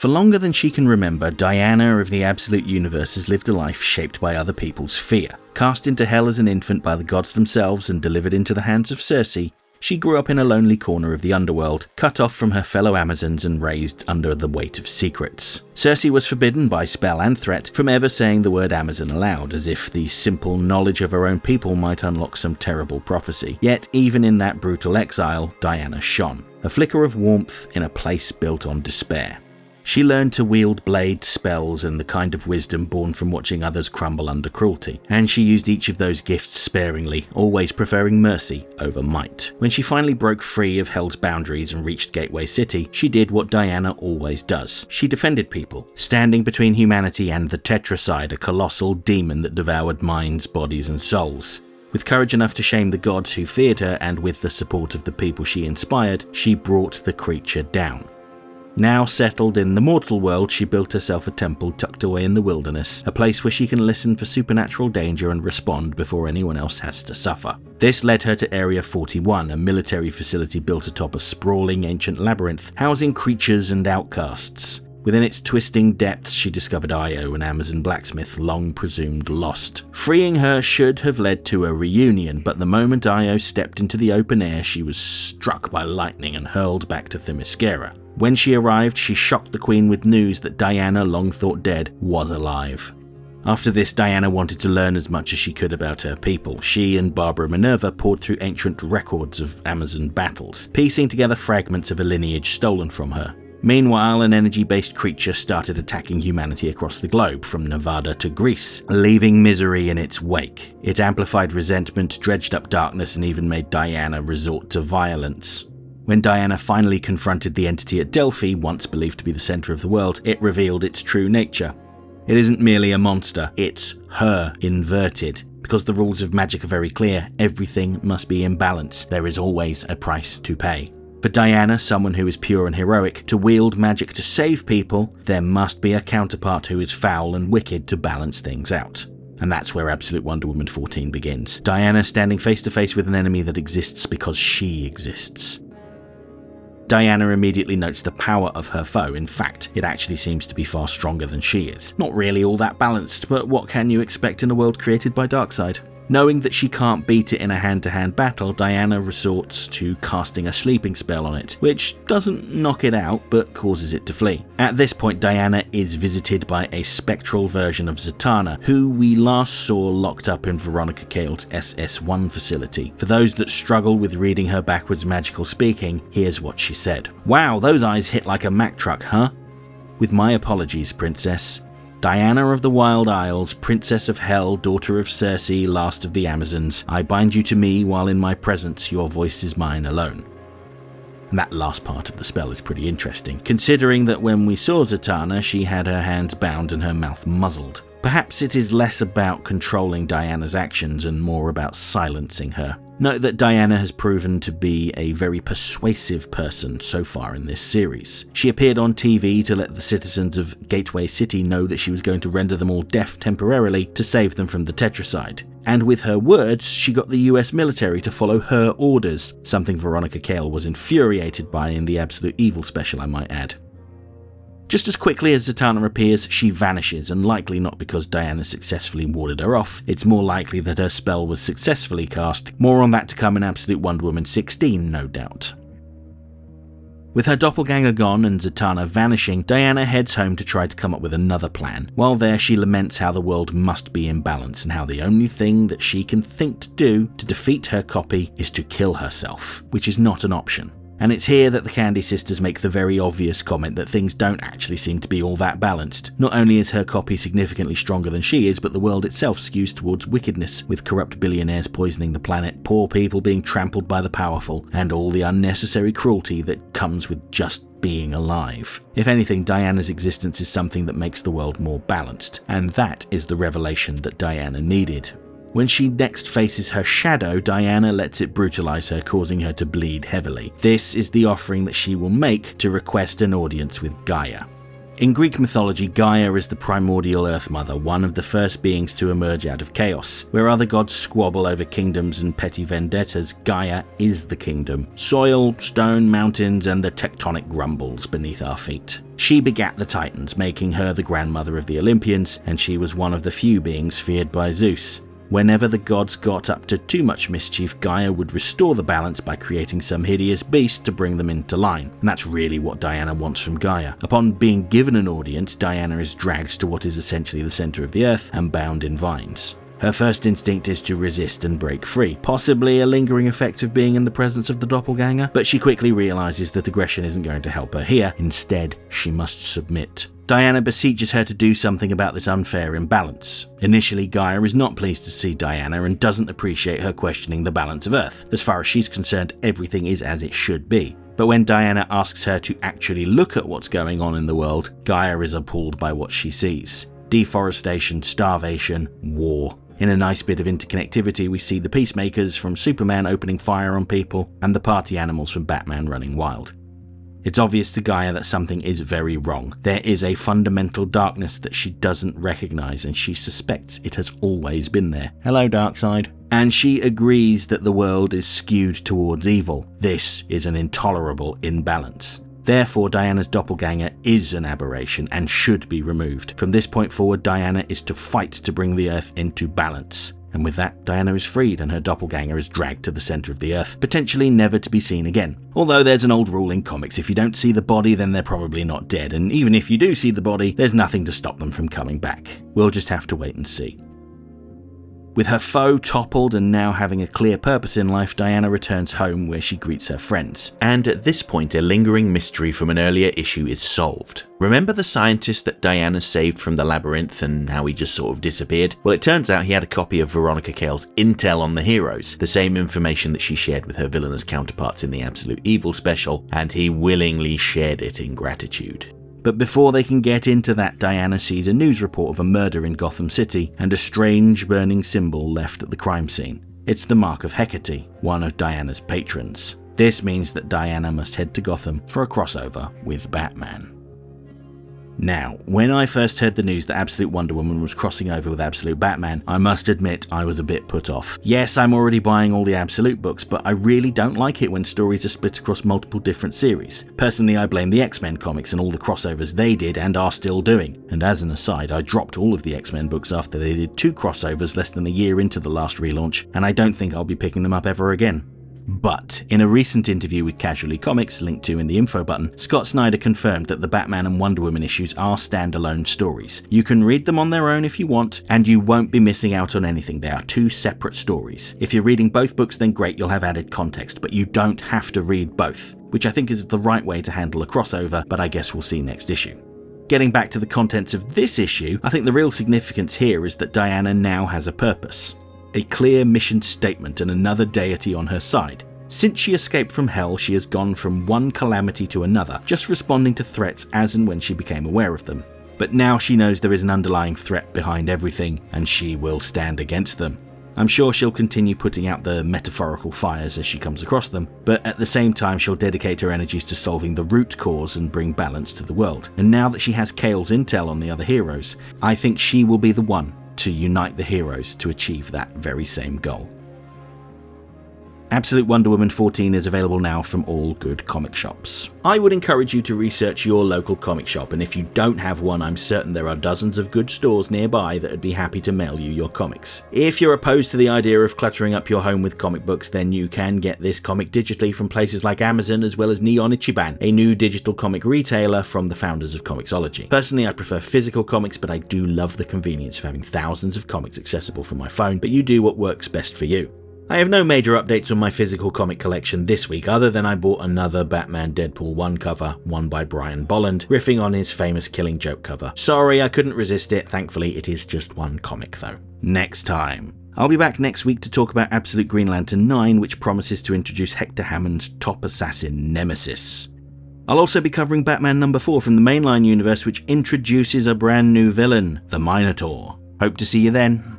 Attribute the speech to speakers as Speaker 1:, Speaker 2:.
Speaker 1: For longer than she can remember, Diana of the Absolute Universe has lived a life shaped by other people's fear. Cast into hell as an infant by the gods themselves and delivered into the hands of Circe, she grew up in a lonely corner of the underworld, cut off from her fellow Amazons and raised under the weight of secrets. Circe was forbidden by spell and threat from ever saying the word Amazon aloud, as if the simple knowledge of her own people might unlock some terrible prophecy. Yet even in that brutal exile, Diana shone, a flicker of warmth in a place built on despair. She learned to wield blades, spells, and the kind of wisdom born from watching others crumble under cruelty, and she used each of those gifts sparingly, always preferring mercy over might. When she finally broke free of Hell's boundaries and reached Gateway City, she did what Diana always does. She defended people, standing between humanity and the Tetracide, a colossal demon that devoured minds, bodies, and souls. With courage enough to shame the gods who feared her, and with the support of the people she inspired, she brought the creature down. Now settled in the mortal world, she built herself a temple tucked away in the wilderness, a place where she can listen for supernatural danger and respond before anyone else has to suffer. This led her to Area 41, a military facility built atop a sprawling ancient labyrinth, housing creatures and outcasts. Within its twisting depths, she discovered Io, an Amazon blacksmith long presumed lost. Freeing her should have led to a reunion, but the moment Io stepped into the open air, she was struck by lightning and hurled back to Themyscira. When she arrived, she shocked the Queen with news that Diana, long thought dead, was alive. After this, Diana wanted to learn as much as she could about her people. She and Barbara Minerva poured through ancient records of Amazon battles, piecing together fragments of a lineage stolen from her. Meanwhile, an energy-based creature started attacking humanity across the globe, from Nevada to Greece, leaving misery in its wake. It amplified resentment, dredged up darkness, and even made Diana resort to violence. When Diana finally confronted the entity at Delphi, once believed to be the center of the world, it revealed its true nature. It isn't merely a monster, it's her inverted. Because the rules of magic are very clear, everything must be in balance. There is always a price to pay. For Diana, someone who is pure and heroic, to wield magic to save people, there must be a counterpart who is foul and wicked to balance things out. And that's where Absolute Wonder Woman 14 begins. Diana standing face to face with an enemy that exists because she exists. Diana immediately notes the power of her foe. In fact, it actually seems to be far stronger than she is. Not really all that balanced, but what can you expect in a world created by Darkseid? Knowing that she can't beat it in a hand-to-hand battle, Diana resorts to casting a sleeping spell on it, which doesn't knock it out, but causes it to flee. At this point, Diana is visited by a spectral version of Zatanna, who we last saw locked up in Veronica Cale's SS-1 facility. For those that struggle with reading her backwards magical speaking, here's what she said. "Wow, those eyes hit like a Mack truck, huh? With my apologies, Princess. Diana of the Wild Isles, Princess of Hell, daughter of Circe, last of the Amazons, I bind you to me while in my presence your voice is mine alone." And that last part of the spell is pretty interesting, considering that when we saw Zatanna, she had her hands bound and her mouth muzzled. Perhaps it is less about controlling Diana's actions and more about silencing her. Note that Diana has proven to be a very persuasive person so far in this series. She appeared on TV to let the citizens of Gateway City know that she was going to render them all deaf temporarily to save them from the Tetracide. And with her words, she got the US military to follow her orders, something Veronica Cale was infuriated by in the Absolute Evil special, I might add. Just as quickly as Zatanna appears, she vanishes, and likely not because Diana successfully warded her off. It's more likely that her spell was successfully cast. More on that to come in Absolute Wonder Woman 16, no doubt. With her doppelganger gone and Zatanna vanishing, Diana heads home to try to come up with another plan. While there, she laments how the world must be in balance and how the only thing that she can think to do to defeat her copy is to kill herself, which is not an option. And it's here that the Candy Sisters make the very obvious comment that things don't actually seem to be all that balanced. Not only is her copy significantly stronger than she is, but the world itself skews towards wickedness, with corrupt billionaires poisoning the planet, poor people being trampled by the powerful, and all the unnecessary cruelty that comes with just being alive. If anything, Diana's existence is something that makes the world more balanced, and that is the revelation that Diana needed. When she next faces her shadow, Diana lets it brutalize her, causing her to bleed heavily. This is the offering that she will make to request an audience with Gaia. In Greek mythology, Gaia is the primordial Earth Mother, one of the first beings to emerge out of chaos. Where other gods squabble over kingdoms and petty vendettas, Gaia is the kingdom. Soil, stone, mountains, and the tectonic grumbles beneath our feet. She begat the Titans, making her the grandmother of the Olympians, and she was one of the few beings feared by Zeus. Whenever the gods got up to too much mischief, Gaia would restore the balance by creating some hideous beast to bring them into line. And that's really what Diana wants from Gaia. Upon being given an audience, Diana is dragged to what is essentially the center of the earth and bound in vines. Her first instinct is to resist and break free, possibly a lingering effect of being in the presence of the doppelganger, but she quickly realizes that aggression isn't going to help her here. Instead, she must submit. Diana beseeches her to do something about this unfair imbalance. Initially, Gaia is not pleased to see Diana and doesn't appreciate her questioning the balance of Earth. As far as she's concerned, everything is as it should be. But when Diana asks her to actually look at what's going on in the world, Gaia is appalled by what she sees. Deforestation, starvation, war. In a nice bit of interconnectivity, we see the peacemakers from Superman opening fire on people and the party animals from Batman running wild. It's obvious to Gaia that something is very wrong. There is a fundamental darkness that she doesn't recognize, and she suspects it has always been there. Hello, Darkseid. And she agrees that the world is skewed towards evil. This is an intolerable imbalance. Therefore, Diana's doppelganger is an aberration and should be removed. From this point forward, Diana is to fight to bring the Earth into balance. And with that, Diana is freed and her doppelganger is dragged to the center of the Earth, potentially never to be seen again. Although there's an old rule in comics, if you don't see the body, then they're probably not dead, and even if you do see the body, there's nothing to stop them from coming back. We'll just have to wait and see. With her foe toppled and now having a clear purpose in life, Diana returns home where she greets her friends. And at this point, a lingering mystery from an earlier issue is solved. Remember the scientist that Diana saved from the labyrinth and how he just sort of disappeared? Well, it turns out he had a copy of Veronica Cale's intel on the heroes, the same information that she shared with her villainous counterparts in the Absolute Evil special, and he willingly shared it in gratitude. But before they can get into that, Diana sees a news report of a murder in Gotham City and a strange burning symbol left at the crime scene. It's the Mark of Hecate, one of Diana's patrons. This means that Diana must head to Gotham for a crossover with Batman. Now, when I first heard the news that Absolute Wonder Woman was crossing over with Absolute Batman, I must admit I was a bit put off. Yes, I'm already buying all the Absolute books, but I really don't like it when stories are split across multiple different series. Personally, I blame the X-Men comics and all the crossovers they did and are still doing. And as an aside, I dropped all of the X-Men books after they did 2 crossovers less than a year into the last relaunch, and I don't think I'll be picking them up ever again. But in a recent interview with Casually Comics, linked to in the info button, Scott Snyder confirmed that the Batman and Wonder Woman issues are standalone stories. You can read them on their own if you want, and you won't be missing out on anything. They are 2 separate stories. If you're reading both books, then great, you'll have added context, but you don't have to read both, which I think is the right way to handle a crossover, but I guess we'll see next issue. Getting back to the contents of this issue, I think the real significance here is that Diana now has a purpose. A clear mission statement and another deity on her side. Since she escaped from hell, she has gone from one calamity to another, just responding to threats as and when she became aware of them. But now she knows there is an underlying threat behind everything, and she will stand against them. I'm sure she'll continue putting out the metaphorical fires as she comes across them, but at the same time she'll dedicate her energies to solving the root cause and bring balance to the world. And now that she has Cale's intel on the other heroes, I think she will be the one to unite the heroes to achieve that very same goal. Absolute Wonder Woman 14 is available now from all good comic shops. I would encourage you to research your local comic shop, and if you don't have one, I'm certain there are dozens of good stores nearby that would be happy to mail you your comics. If you're opposed to the idea of cluttering up your home with comic books, then you can get this comic digitally from places like Amazon as well as Neon Ichiban, a new digital comic retailer from the founders of Comixology. Personally, I prefer physical comics, but I do love the convenience of having thousands of comics accessible from my phone, but you do what works best for you. I have no major updates on my physical comic collection this week, other than I bought another Batman Deadpool 1 cover, one by Brian Bolland, riffing on his famous Killing Joke cover. Sorry, I couldn't resist it. Thankfully, it is just one comic though. Next time. I'll be back next week to talk about Absolute Green Lantern 9, which promises to introduce Hector Hammond's top assassin Nemesis. I'll also be covering Batman number 4 from the mainline universe, which introduces a brand new villain, the Minotaur. Hope to see you then.